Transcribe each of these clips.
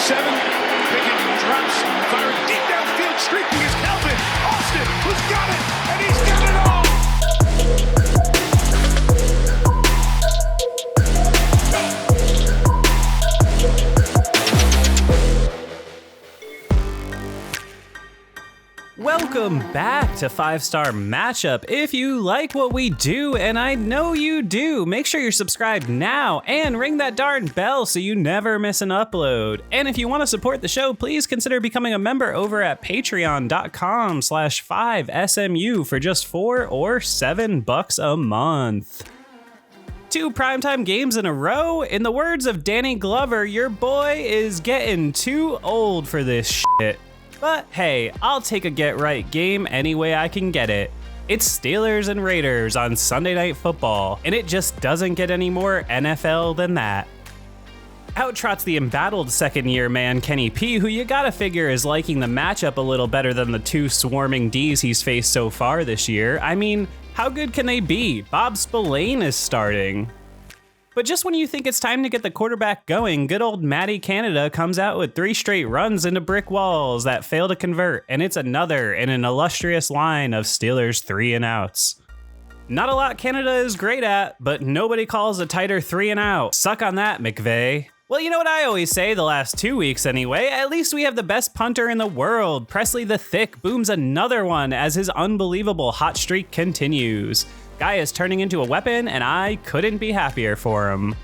7. Pickett drops, firing deep downfield, streaking is Calvin Austin, who's got it, and he's got it all. Welcome back to 5-Star Matchup. If you like what we do, and I know you do, make sure you're subscribed now and ring that darn bell so you never miss an upload. And if you want to support the show, please consider becoming a member over at patreon.com/5SMU for just $4 or $7 a month. 2 primetime games in a row? In the words of Danny Glover, your boy is getting too old for this shit. But hey, I'll take a get-right game any way I can get it. It's Steelers and Raiders on Sunday Night Football, and it just doesn't get any more NFL than that. Out trots the embattled second-year man Kenny P, who you gotta figure is liking the matchup a little better than the 2 swarming Ds he's faced so far this year. I mean, how good can they be? Bob Spillane is starting. But just when you think it's time to get the quarterback going, good old Matty Canada comes out with 3 straight runs into brick walls that fail to convert, and it's another in an illustrious line of Steelers 3-and-outs. Not a lot Canada is great at, but nobody calls a tighter 3-and-out. Suck on that, McVay. Well, you know what I always say the last 2 weeks anyway, at least we have the best punter in the world. Presley the Thick booms another one as his unbelievable hot streak continues. Guy is turning into a weapon, and I couldn't be happier for him.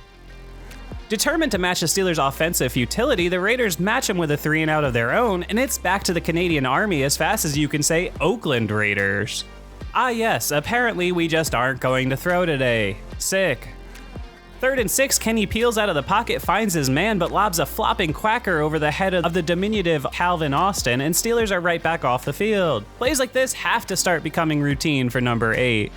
Determined to match the Steelers' offensive futility, the Raiders match him with a 3-and-out of their own, and it's back to the Canadian Army as fast as you can say Oakland Raiders. Ah yes, apparently we just aren't going to throw today. Sick. 3rd and 6, Kenny peels out of the pocket, finds his man, but lobs a flopping quacker over the head of the diminutive Calvin Austin, and Steelers are right back off the field. Plays like this have to start becoming routine for number 8.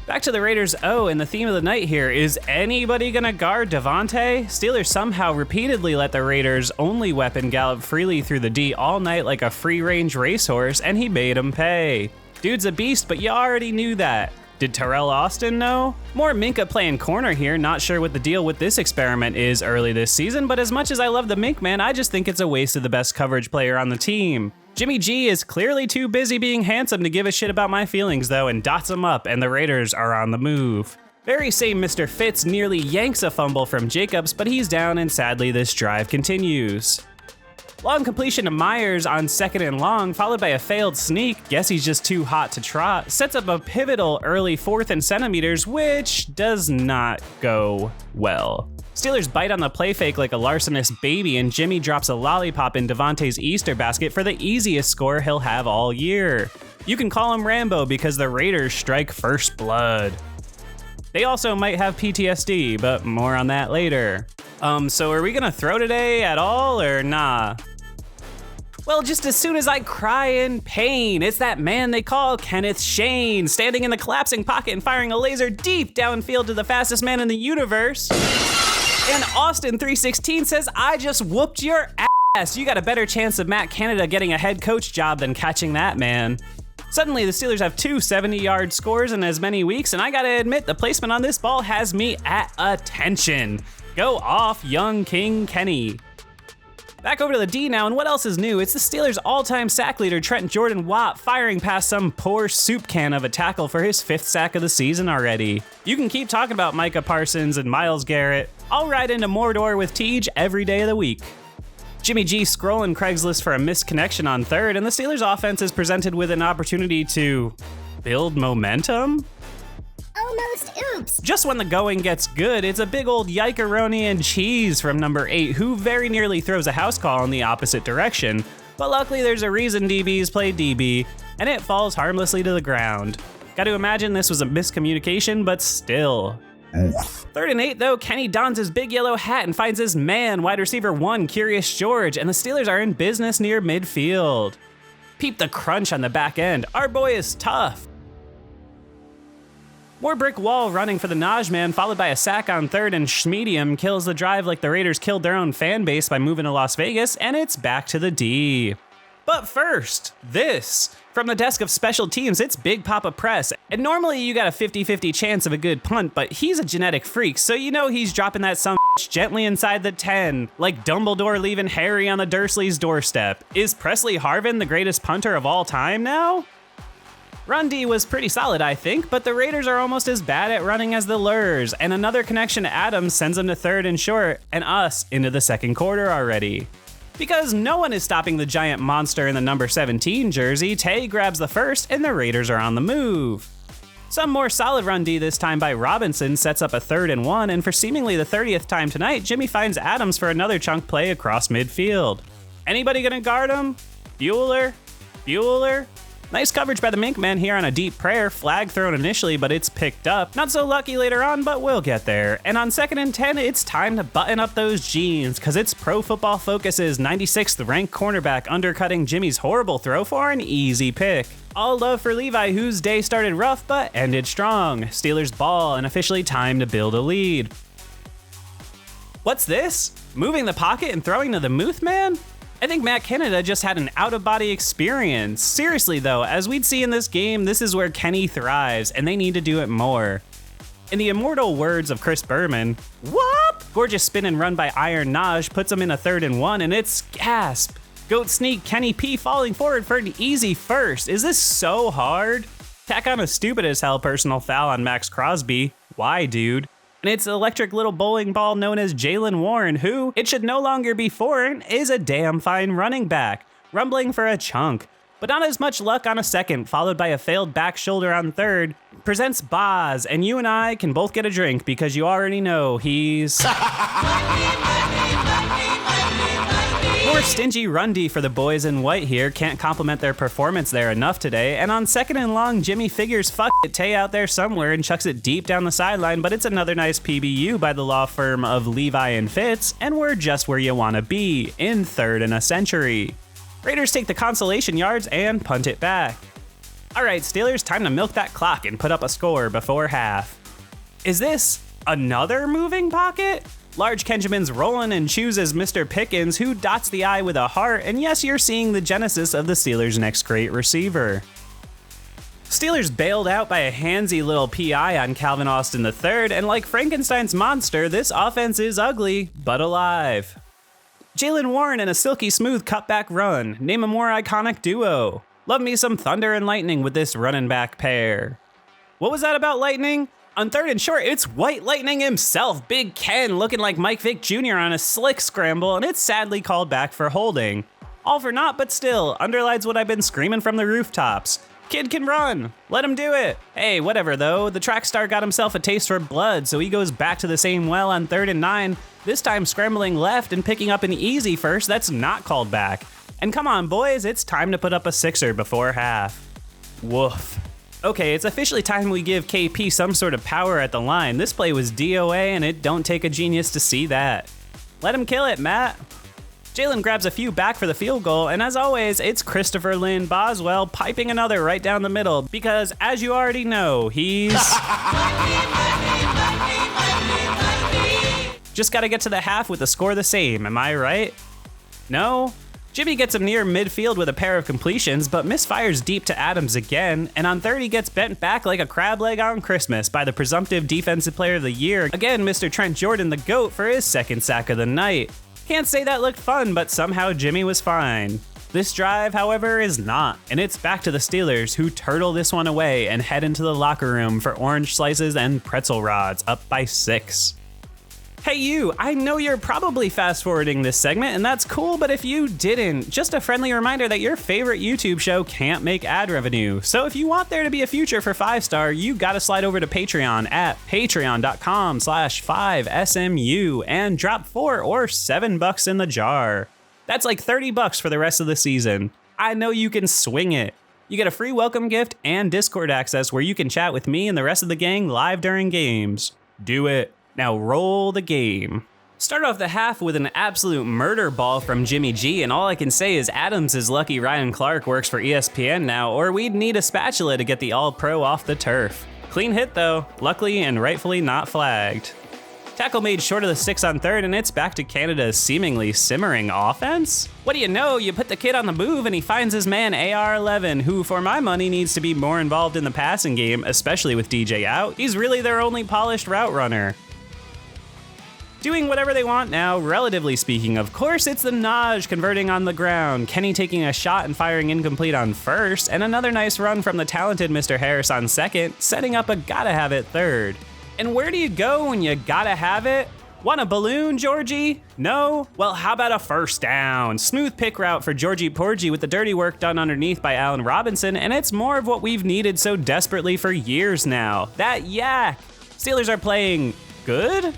Back to the Raiders. Oh, and the theme of the night here is anybody gonna guard Devontae? Steelers somehow repeatedly let the Raiders' only weapon gallop freely through the D all night like a free-range racehorse, and he made him pay. Dude's a beast, but you already knew that. Did Terrell Austin know? More Minka playing corner here, not sure what the deal with this experiment is early this season, but as much as I love the Mink man, I just think it's a waste of the best coverage player on the team. Jimmy G is clearly too busy being handsome to give a shit about my feelings though, and dots him up, and the Raiders are on the move. Very same Mr. Fitz nearly yanks a fumble from Jacobs, but he's down, and sadly this drive continues. Long completion to Myers on 2nd and long, followed by a failed sneak. Guess he's just too hot to trot. Sets up a pivotal early 4th and centimeters, which does not go well. Steelers bite on the play fake like a larcenous baby, and Jimmy drops a lollipop in Devontae's Easter basket for the easiest score he'll have all year. You can call him Rambo because the Raiders strike first blood. They also might have PTSD, but more on that later. So are we gonna throw today at all, or nah? Well, just as soon as I cry in pain, it's that man they call Kenneth Shane, standing in the collapsing pocket and firing a laser deep downfield to the fastest man in the universe. And Austin 316 says, I just whooped your ass. You got a better chance of Matt Canada getting a head coach job than catching that man. Suddenly, the Steelers have 2 70-yard scores in as many weeks, and I gotta admit, the placement on this ball has me at attention. Go off, young King Kenny. Back over to the D now, and what else is new? It's the Steelers' all-time sack leader, Trent Jordan Watt, firing past some poor soup can of a tackle for his 5th sack of the season already. You can keep talking about Micah Parsons and Myles Garrett. I'll ride into Mordor with Tej every day of the week. Jimmy G scrolling Craigslist for a missed connection on 3rd, and the Steelers' offense is presented with an opportunity to build momentum? Almost oops. Just when the going gets good, it's a big old yikeroni and cheese from number 8, who very nearly throws a house call in the opposite direction. But luckily there's a reason DBs play DB, and it falls harmlessly to the ground. Got to imagine this was a miscommunication, but still. 3rd and 8 though, Kenny dons his big yellow hat and finds his man, wide receiver 1, Curious George, and the Steelers are in business near midfield. Peep the crunch on the back end, our boy is tough. More brick wall running for the Naj man, followed by a sack on 3rd, and Schmedium kills the drive like the Raiders killed their own fan base by moving to Las Vegas, and it's back to the D. But first, this. From the desk of special teams, it's Big Papa Press. And normally you got a 50-50 chance of a good punt, but he's a genetic freak, so you know he's dropping that son gently inside the 10, like Dumbledore leaving Harry on the Dursleys' doorstep. Is Presley Harvin the greatest punter of all time now? Run D was pretty solid, I think, but the Raiders are almost as bad at running as the Lurs, and another connection to Adams sends them to third and short, and us into the second quarter already. Because no one is stopping the giant monster in the number 17 jersey, Tay grabs the first, and the Raiders are on the move. Some more solid run D this time by Robinson sets up a 3rd and 1, and for seemingly the 30th time tonight, Jimmy finds Adams for another chunk play across midfield. Anybody gonna guard him? Bueller? Nice coverage by the Mink Men here on a deep prayer, flag thrown initially, but it's picked up. Not so lucky later on, but we'll get there. And on 2nd and 10, it's time to button up those jeans, cause it's Pro Football Focus's 96th ranked cornerback undercutting Jimmy's horrible throw for an easy pick. All love for Levi, whose day started rough, but ended strong. Steelers ball, and officially time to build a lead. What's this? Moving the pocket and throwing to the Muth Man? I think Matt Canada just had an out-of-body experience. Seriously though, as we'd see in this game, this is where Kenny thrives, and they need to do it more. In the immortal words of Chris Berman, whoop! Gorgeous spin and run by Iron Naj puts him in a 3rd and 1, and it's gasp. Goat sneak Kenny P falling forward for an easy first. Is this so hard? Tack on a stupid as hell personal foul on Max Crosby. Why, dude? And it's electric little bowling ball known as Jaylen Warren, who, it should no longer be foreign, is a damn fine running back, rumbling for a chunk. But not as much luck on a 2nd, followed by a failed back shoulder on 3rd, presents Boz, and you and I can both get a drink because you already know he's... More stingy run D for the boys in white here, can't compliment their performance there enough today, and on 2nd and long, Jimmy figures fuck it, Tay out there somewhere and chucks it deep down the sideline, but it's another nice PBU by the law firm of Levi and Fitz, and we're just where you wanna be, in 3rd and a century. Raiders take the consolation yards and punt it back. Alright Steelers, time to milk that clock and put up a score before half. Is this another moving pocket? Large Kenjamin's rolling and chooses Mr. Pickens, who dots the I with a heart, and yes, you're seeing the genesis of the Steelers' next great receiver. Steelers bailed out by a handsy little PI on Calvin Austin III, and like Frankenstein's monster, this offense is ugly, but alive. Jaylen Warren and a silky smooth cutback run. Name a more iconic duo. Love me some thunder and lightning with this running back pair. What was that about lightning? On 3rd and short, it's White Lightning himself, Big Ken, looking like Mike Vick Jr. on a slick scramble, and it's sadly called back for holding. All for naught, but still, underlines what I've been screaming from the rooftops. Kid can run, let him do it. Hey, whatever though, the track star got himself a taste for blood, so he goes back to the same well on 3rd and 9, this time scrambling left and picking up an easy first that's not called back. And come on boys, it's time to put up a 6er before half. Woof. Okay, it's officially time we give KP some sort of power at the line. This play was DOA and it don't take a genius to see that. Let him kill it, Matt. Jaylen grabs a few back for the field goal, and as always, it's Christopher Lynn Boswell piping another right down the middle, because as you already know, he's... Just gotta get to the half with the score the same, am I right? No? Jimmy gets him near midfield with a pair of completions, but misfires deep to Adams again, and on 3rd he gets bent back like a crab leg on Christmas by the presumptive defensive player of the year, again Mr. Trent Jordan the GOAT for his 2nd sack of the night. Can't say that looked fun, but somehow Jimmy was fine. This drive, however, is not, and it's back to the Steelers, who turtle this one away and head into the locker room for orange slices and pretzel rods, up by 6. Hey you, I know you're probably fast forwarding this segment and that's cool, but if you didn't, just a friendly reminder that your favorite YouTube show can't make ad revenue. So if you want there to be a future for 5-Star, you gotta slide over to Patreon at patreon.com/5SMU and drop $4 or $7 in the jar. That's like $30 for the rest of the season. I know you can swing it. You get a free welcome gift and Discord access where you can chat with me and the rest of the gang live during games. Do it. Now roll the game. Start off the half with an absolute murder ball from Jimmy G, and all I can say is Adams is lucky Ryan Clark works for ESPN now, or we'd need a spatula to get the All-Pro off the turf. Clean hit though, luckily and rightfully not flagged. Tackle made short of the 6 on third, and it's back to Canada's seemingly simmering offense. What do you know? You put the kid on the move and he finds his man AR-11, who for my money needs to be more involved in the passing game, especially with DJ out. He's really their only polished route runner. Doing whatever they want now, relatively speaking. Of course, it's the Naj converting on the ground, Kenny taking a shot and firing incomplete on first, and another nice run from the talented Mr. Harris on second, setting up a gotta have it third. And where do you go when you gotta have it? Want a balloon, Georgie? No? Well, how about a first down? Smooth pick route for Georgie Porgy with the dirty work done underneath by Allen Robinson, and it's more of what we've needed so desperately for years now. That yak! Steelers are playing good?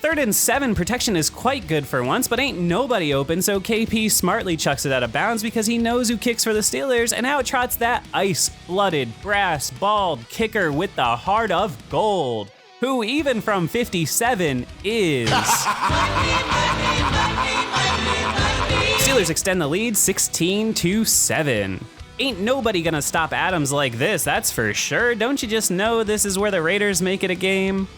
3rd and 7, protection is quite good for once, but ain't nobody open, so KP smartly chucks it out of bounds because he knows who kicks for the Steelers, and out trots that ice-blooded, brass-balled kicker with the heart of gold, who even from 57 is. Steelers extend the lead 16-7. Ain't nobody gonna stop Adams like this, that's for sure. Don't you just know this is where the Raiders make it a game?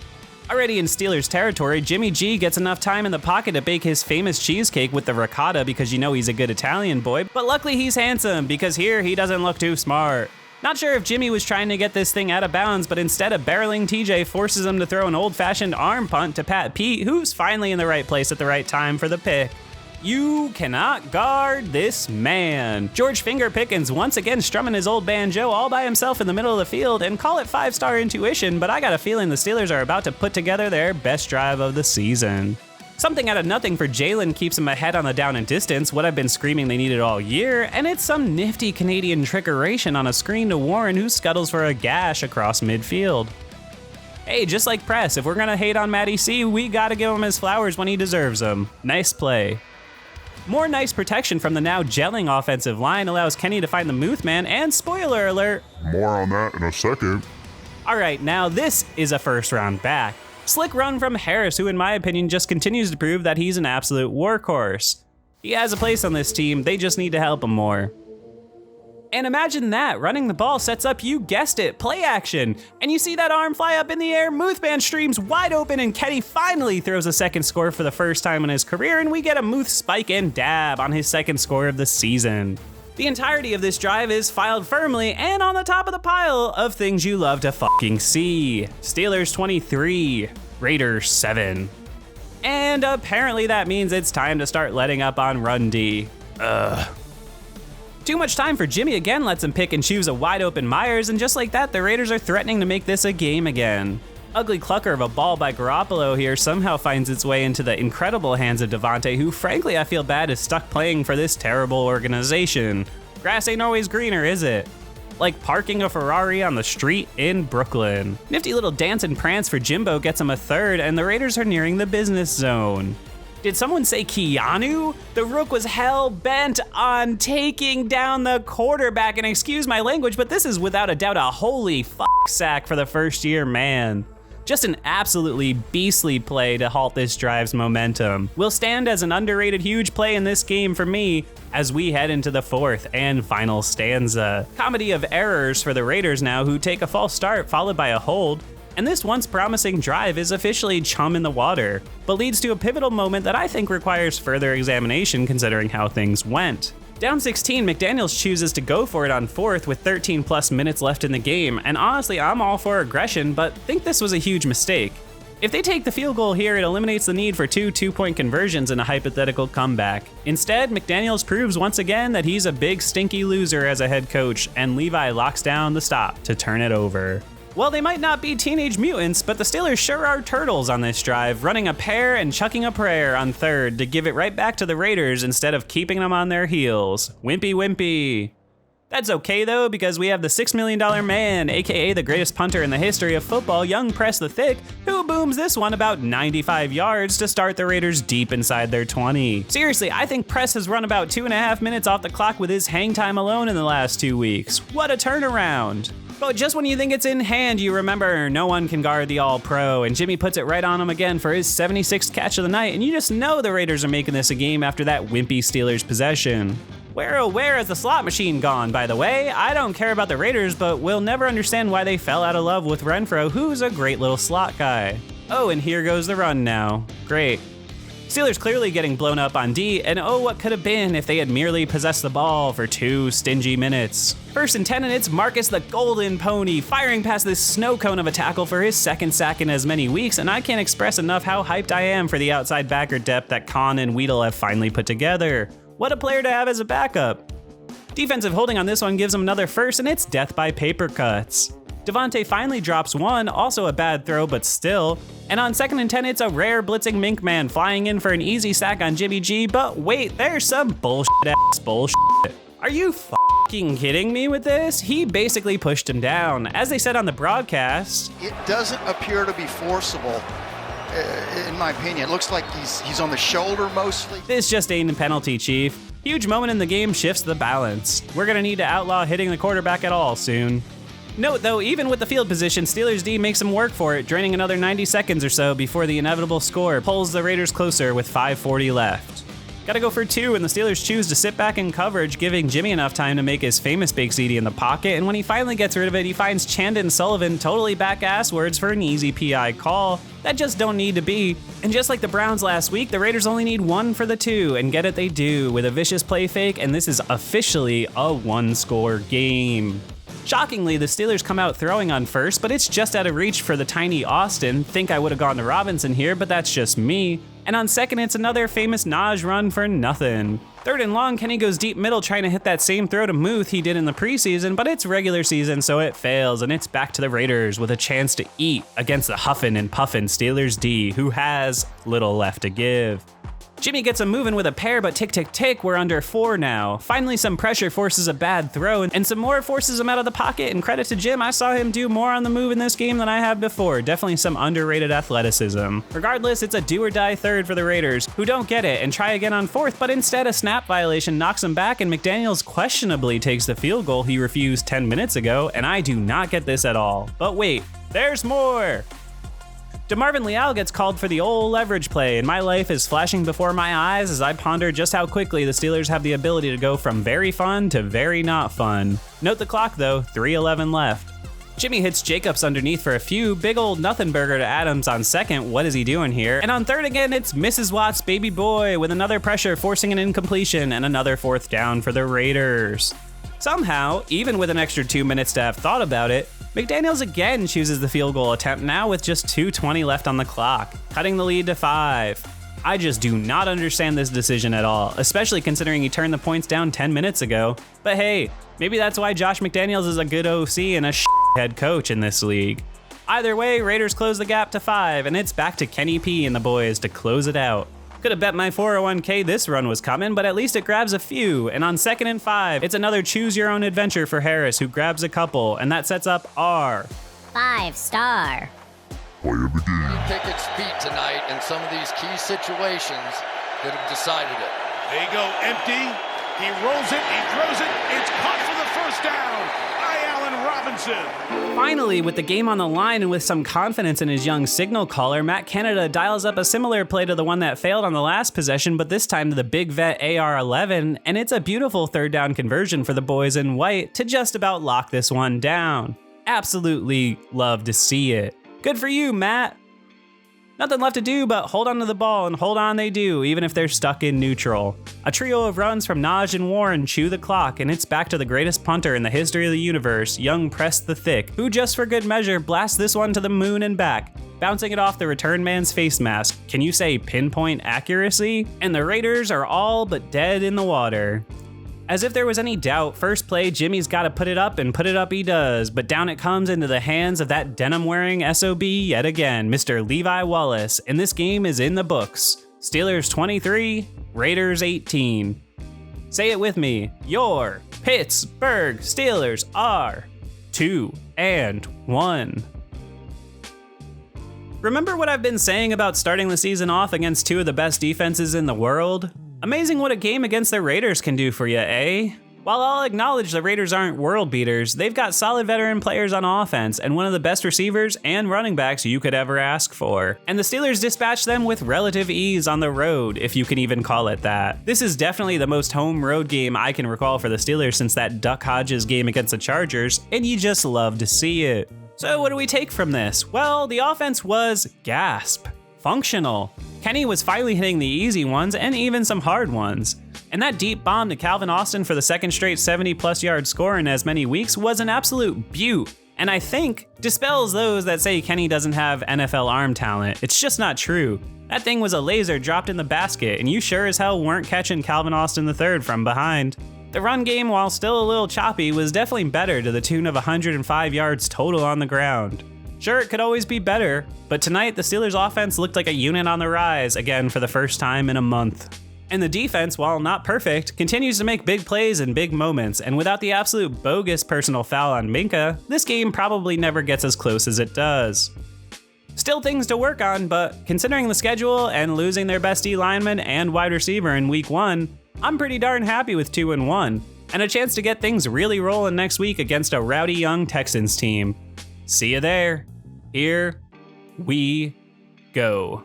Already in Steelers territory, Jimmy G gets enough time in the pocket to bake his famous cheesecake with the ricotta because you know he's a good Italian boy, but luckily he's handsome because here he doesn't look too smart. Not sure if Jimmy was trying to get this thing out of bounds, but instead of barreling TJ forces him to throw an old-fashioned arm punt to Pat Pete, who's finally in the right place at the right time for the pick. You cannot guard this man. George Finger Pickens once again strumming his old banjo all by himself in the middle of the field, and call it 5-star intuition, but I got a feeling the Steelers are about to put together their best drive of the season. Something out of nothing for Jalen keeps him ahead on the down and distance, what I've been screaming they needed all year, and it's some nifty Canadian trickeration on a screen to Warren, who scuttles for a gash across midfield. Hey, just like Press, if we're gonna hate on Matty C, we gotta give him his flowers when he deserves them. Nice play. More nice protection from the now gelling offensive line allows Kenny to find the Muth man, and spoiler alert, more on that in a second. Alright, now this is a first round back. Slick run from Harris, who in my opinion just continues to prove that he's an absolute workhorse. He has a place on this team, they just need to help him more. And imagine that, running the ball sets up, you guessed it, play action. And you see that arm fly up in the air, Muthman streams wide open, and Kenny finally throws a second score for the first time in his career, and we get a Muth spike and dab on his second score of the season. The entirety of this drive is filed firmly and on the top of the pile of things you love to fucking see. Steelers 23, Raiders 7. And apparently that means it's time to start letting up on Run D. Too much time for Jimmy again lets him pick and choose a wide open Myers, and just like that, the Raiders are threatening to make this a game again. Ugly clucker of a ball by Garoppolo here somehow finds its way into the incredible hands of Devontae, who frankly I feel bad is stuck playing for this terrible organization. Grass ain't always greener, is it? Like parking a Ferrari on the street in Brooklyn. Nifty little dance and prance for Jimbo gets him a third, and the Raiders are nearing the business zone. Did someone say Keanu? The Rook was hell-bent on taking down the quarterback, and excuse my language, but this is without a doubt a holy sack for the first-year man. Just an absolutely beastly play to halt this drive's momentum. Will stand as an underrated huge play in this game for me as we head into the fourth and final stanza. Comedy of errors for the Raiders now, who take a false start followed by a hold. And this once promising drive is officially chum in the water, but leads to a pivotal moment that I think requires further examination considering how things went. Down 16, McDaniels chooses to go for it on fourth with 13 plus minutes left in the game, and honestly I'm all for aggression, but think this was a huge mistake. If they take the field goal here, it eliminates the need for two two-point conversions in a hypothetical comeback. Instead, McDaniels proves once again that he's a big stinky loser as a head coach, and Levi locks down the stop to turn it over. Well, they might not be teenage mutants, but the Steelers sure are turtles on this drive, running a pair and chucking a prayer on third to give it right back to the Raiders instead of keeping them on their heels. Wimpy wimpy. That's okay though, because we have the $6 million man, aka the greatest punter in the history of football, young Press the Thick, who booms this one about 95 yards to start the Raiders deep inside their 20. Seriously, I think Press has run about 2.5 minutes off the clock with his hang time alone in the last 2 weeks. What a turnaround. But just when you think it's in hand, you remember no one can guard the All-Pro, and Jimmy puts it right on him again for his 76th catch of the night, and you just know the Raiders are making this a game after that wimpy Steelers possession. Where has the slot machine gone, by the way? I don't care about the Raiders, but we'll never understand why they fell out of love with Renfro, who's a great little slot guy. Oh, and here goes the run now. Great. Steelers clearly getting blown up on D, and oh, what could have been if they had merely possessed the ball for 2 stingy minutes. 1st and 10, and it's Marcus the Golden Pony firing past this snow cone of a tackle for his 2nd sack in as many weeks, and I can't express enough how hyped I am for the outside backer depth that Kahn and Weedle have finally put together. What a player to have as a backup. Defensive holding on this one gives him another 1st, and it's death by paper cuts. Devontae finally drops one, also a bad throw, but still. And on 2nd and 10, it's a rare blitzing Mink Man flying in for an easy sack on Jimmy G, but wait, there's some bullshit-ass bullshit. Are you f***ing kidding me with this? He basically pushed him down. As they said on the broadcast, it doesn't appear to be forcible, in my opinion. It looks like he's on the shoulder mostly. This just ain't a penalty, Chief. Huge moment in the game shifts the balance. We're gonna need to outlaw hitting the quarterback at all soon. Note though, even with the field position, Steelers D makes them work for it, draining another 90 seconds or so before the inevitable score pulls the Raiders closer with 5:40 left. Gotta go for 2, and the Steelers choose to sit back in coverage, giving Jimmy enough time to make his famous Big CD in the pocket, and when he finally gets rid of it, he finds Chandon Sullivan totally back-ass-words for an easy PI call. That just don't need to be. And just like the Browns last week, the Raiders only need 1 for the 2, and get it they do with a vicious play fake, and this is officially a 1-score game. Shockingly, the Steelers come out throwing on 1st, but it's just out of reach for the tiny Austin. Think I would have gone to Robinson here, but that's just me. And on 2nd, it's another famous Naj run for nothing. 3rd and long, Kenny goes deep middle trying to hit that same throw to Muth he did in the preseason, but it's regular season, so it fails, and it's back to the Raiders with a chance to eat against the huffin' and puffin' Steelers D, who has little left to give. Jimmy gets him moving with a pair, but tick, tick, tick, we're under 4 now. Finally, some pressure forces a bad throw, and some more forces him out of the pocket, and credit to Jim, I saw him do more on the move in this game than I have before. Definitely some underrated athleticism. Regardless, it's a do-or-die 3rd for the Raiders, who don't get it and try again on 4th, but instead a snap violation knocks him back, and McDaniels questionably takes the field goal he refused 10 minutes ago, and I do not get this at all. But wait, there's more! DeMarvin Leal gets called for the old leverage play, and my life is flashing before my eyes as I ponder just how quickly the Steelers have the ability to go from very fun to very not fun. Note the clock though, 3:11 left. Jimmy hits Jacobs underneath for a few, big old nothing burger to Adams on 2nd, what is he doing here? And on 3rd again, it's Mrs. Watt's baby boy with another pressure forcing an incompletion and another 4th down for the Raiders. Somehow, even with an extra 2 minutes to have thought about it, McDaniels again chooses the field goal attempt now with just 2:20 left on the clock, cutting the lead to 5. I just do not understand this decision at all, especially considering he turned the points down 10 minutes ago. But hey, maybe that's why Josh McDaniels is a good OC and a head coach in this league. Either way, Raiders close the gap to 5, and it's back to Kenny P and the boys to close it out. Could have bet my 401k this run was coming, but at least it grabs a few. And on 2nd and 5, it's another choose your own adventure for Harris, who grabs a couple, and that sets up our 5-star. Player begin. Pickett's feet tonight in some of these key situations that have decided it. They go empty. He rolls it. He throws it. It's caught for the 1st down. Allen Robinson. Finally, with the game on the line and with some confidence in his young signal caller, Matt Canada dials up a similar play to the one that failed on the last possession, but this time to the big vet AR-11, and it's a beautiful 3rd down conversion for the boys in white to just about lock this one down. Absolutely love to see it. Good for you, Matt. Nothing left to do but hold on to the ball, and hold on they do, even if they're stuck in neutral. A trio of runs from Naj and Warren chew the clock, and it's back to the greatest punter in the history of the universe, young Prest the Thick, who just for good measure blasts this one to the moon and back, bouncing it off the return man's face mask. Can you say pinpoint accuracy? And the Raiders are all but dead in the water. As if there was any doubt, first play, Jimmy's gotta put it up, and put it up he does, but down it comes into the hands of that denim-wearing SOB yet again, Mr. Levi Wallace, and this game is in the books. Steelers 23, Raiders 18. Say it with me, your Pittsburgh Steelers are 2-1. Remember what I've been saying about starting the season off against 2 of the best defenses in the world? Amazing what a game against the Raiders can do for you, eh? While I'll acknowledge the Raiders aren't world beaters, they've got solid veteran players on offense and one of the best receivers and running backs you could ever ask for. And the Steelers dispatched them with relative ease on the road, if you can even call it that. This is definitely the most home road game I can recall for the Steelers since that Duck Hodges game against the Chargers, and you just love to see it. So what do we take from this? Well, the offense was gasp, functional. Kenny was finally hitting the easy ones and even some hard ones. And that deep bomb to Calvin Austin for the second straight 70-plus yard score in as many weeks was an absolute beaut. And I think dispels those that say Kenny doesn't have NFL arm talent. It's just not true. That thing was a laser dropped in the basket, and you sure as hell weren't catching Calvin Austin III from behind. The run game, while still a little choppy, was definitely better to the tune of 105 yards total on the ground. Sure, it could always be better, but tonight the Steelers' offense looked like a unit on the rise again for the first time in a month. And the defense, while not perfect, continues to make big plays in big moments, and without the absolute bogus personal foul on Minka, this game probably never gets as close as it does. Still things to work on, but considering the schedule and losing their best D lineman and wide receiver in week 1, I'm pretty darn happy with 2-1, and a chance to get things really rolling next week against a rowdy young Texans team. See you there. Here we go.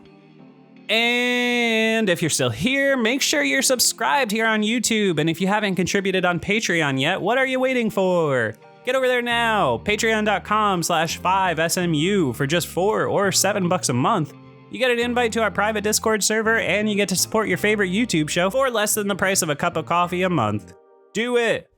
And if you're still here, make sure you're subscribed here on YouTube, and if you haven't contributed on Patreon yet, what are you waiting for? Get over there now, patreon.com/5SMU for just $4 or $7 a month. You get an invite to our private Discord server, and you get to support your favorite YouTube show for less than the price of a cup of coffee a month. Do it!